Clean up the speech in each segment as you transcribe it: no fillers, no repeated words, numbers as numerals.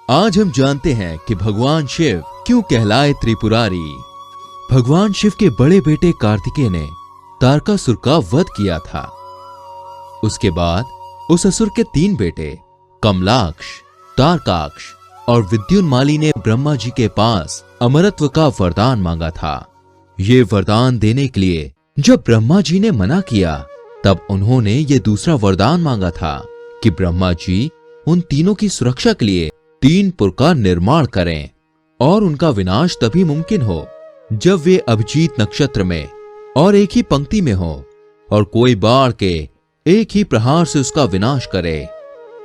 आज हम जानते हैं कि भगवान शिव क्यों कहलाए त्रिपुरारी। भगवान शिव के बड़े बेटे कार्तिकेय ने तारकासुर का वध किया था। उसके बाद उस असुर के 3 बेटे कमलाक्ष, तारकाक्ष और विद्युन्माली ने ब्रह्मा जी के पास अमरत्व का वरदान मांगा था। ये वरदान देने के लिए जब ब्रह्मा जी ने मना किया, तब उन्होंने ये दूसरा वरदान मांगा था कि ब्रह्मा जी उन तीनों की सुरक्षा के लिए 3 पुर का निर्माण करें और उनका विनाश तभी मुमकिन हो जब वे अभिजीत नक्षत्र में और एक ही पंक्ति में हो और कोई बाढ़ के एक ही प्रहार से उसका विनाश करे।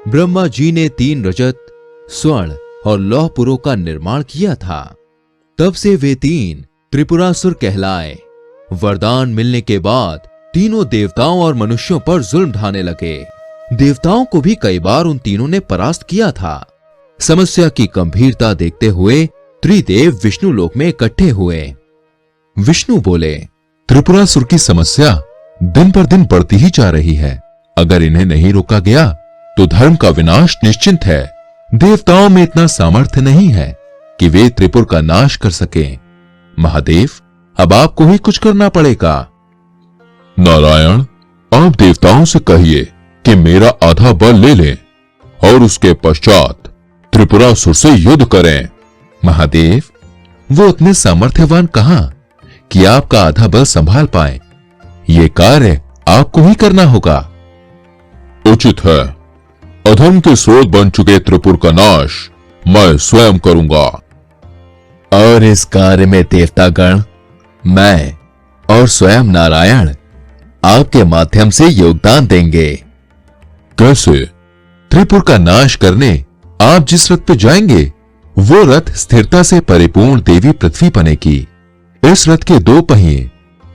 ब्रह्मा जी ने 3 रजत, स्वर्ण और लौह पुरों का निर्माण किया था। तब से वे 3 त्रिपुरासुर कहलाए। वरदान मिलने के बाद तीनों देवताओं और मनुष्यों पर जुल्म ढाने लगे। देवताओं को भी कई बार उन तीनों ने परास्त किया था। समस्या की गंभीरता देखते हुए त्रिदेव विष्णु लोक में इकट्ठे हुए। विष्णु बोले, त्रिपुरासुर की समस्या दिन पर दिन बढ़ती ही जा रही है। अगर इन्हें नहीं रोका गया तो धर्म का विनाश निश्चित है। देवताओं में इतना सामर्थ्य नहीं है कि वे त्रिपुर का नाश कर सकें। महादेव, अब आपको ही कुछ करना पड़ेगा। नारायण, आप देवताओं से कहिए कि मेरा आधा बल ले लें और उसके पश्चात त्रिपुरासुर से युद्ध करें। महादेव, वो उतने सामर्थ्यवान कहां कि आपका आधा बल संभाल पाए। ये कार्य आपको ही करना होगा। उचित है। अधर्म के स्रोत बन चुके त्रिपुर का नाश मैं स्वयं करूंगा। और इस कार्य में देवतागण, मैं और स्वयं नारायण आपके माध्यम से योगदान देंगे। कैसे? त्रिपुर का नाश करने आप जिस रथ पे जाएंगे, वो रथ स्थिरता से परिपूर्ण देवी पृथ्वी बनेगी। इस रथ के 2 पहिए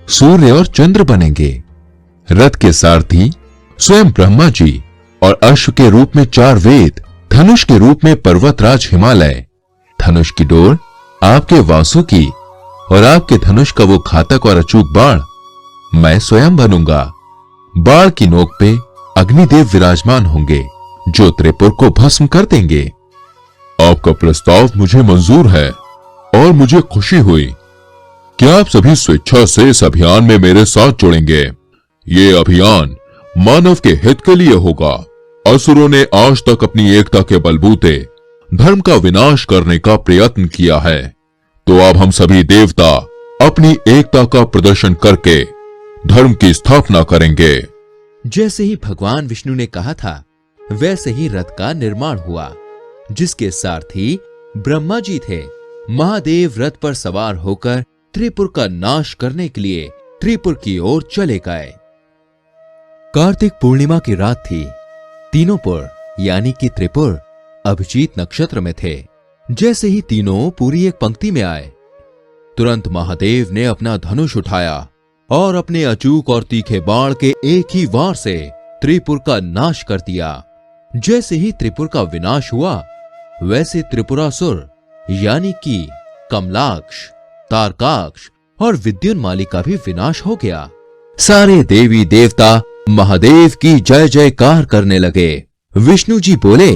सूर्य और चंद्र बनेंगे। रथ के सारथी स्वयं ब्रह्मा जी और अश्व के रूप में 4 वेद, धनुष के रूप में पर्वतराज हिमालय, धनुष की डोर आपके वासुकी और आपके धनुष का वो घातक और अचूक बाण मैं स्वयं बनूंगा। बाण की नोक पे अग्निदेव विराजमान होंगे जो त्रिपुर को भस्म कर देंगे। आपका प्रस्ताव मुझे मंजूर है और मुझे खुशी हुई कि आप सभी स्वेच्छा से इस अभियान में मेरे साथ जुड़ेंगे। ये अभियान मानव के हित के लिए होगा। असुरों ने आज तक अपनी एकता के बलबूते धर्म का विनाश करने का प्रयत्न किया है, तो अब हम सभी देवता अपनी एकता का प्रदर्शन करके धर्म की स्थापना करेंगे। जैसे ही भगवान विष्णु ने कहा था, वैसे ही रथ का निर्माण हुआ, जिसके सारथी ब्रह्मा जी थे। महादेव रथ पर सवार होकर त्रिपुर का नाश करने के लिए त्रिपुर की ओर चले गए। कार्तिक पूर्णिमा की रात थी। तीनों पुर यानी कि त्रिपुर अभिजीत नक्षत्र में थे। जैसे ही तीनों पूरी एक पंक्ति में आए, तुरंत महादेव ने अपना धनुष उठाया और अपने अचूक और तीखे बाण के एक ही वार से त्रिपुर का नाश कर दिया। जैसे ही त्रिपुर का विनाश हुआ, वैसे त्रिपुरासुर यानी कि कमलाक्ष, तारकाक्ष और विद्युन्माली का भी विनाश हो गया। सारे देवी देवता महादेव की जय जयकार करने लगे। विष्णु जी बोले,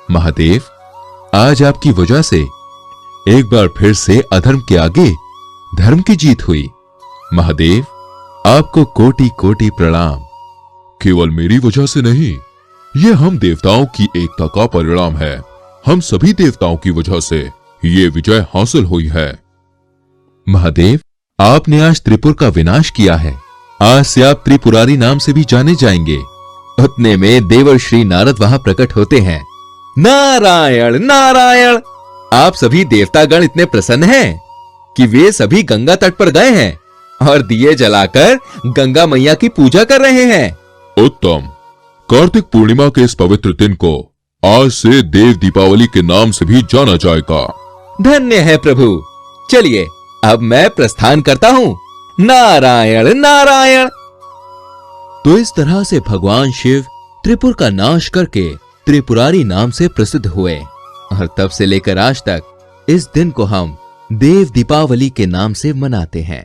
महादेव, आज आपकी वजह से एक बार फिर से अधर्म के आगे धर्म की जीत हुई। महादेव, आपको कोटि कोटि प्रणाम। केवल मेरी वजह से नहीं, ये हम देवताओं की एकता का परिणाम है। हम सभी देवताओं की वजह से ये विजय हासिल हुई है। महादेव, आपने आज त्रिपुर का विनाश किया है। आज से आप त्रिपुरारी नाम से भी जाने जाएंगे। उतने में देवर्षि नारद वहां प्रकट होते हैं। नारायण नारायण, आप सभी देवतागण इतने प्रसन्न हैं कि वे सभी गंगा तट पर गए हैं और दिए जलाकर गंगा मैया की पूजा कर रहे हैं। उत्तम। कार्तिक पूर्णिमा के इस पवित्र दिन को आज से देव दीपावली के नाम से भी जाना जाएगा। धन्य है प्रभु। चलिए अब मैं प्रस्थान करता हूँ। नारायण नारायण। तो इस तरह से भगवान शिव त्रिपुर का नाश करके त्रिपुरारी नाम से प्रसिद्ध हुए और तब से लेकर आज तक इस दिन को हम देव दीपावली के नाम से मनाते हैं।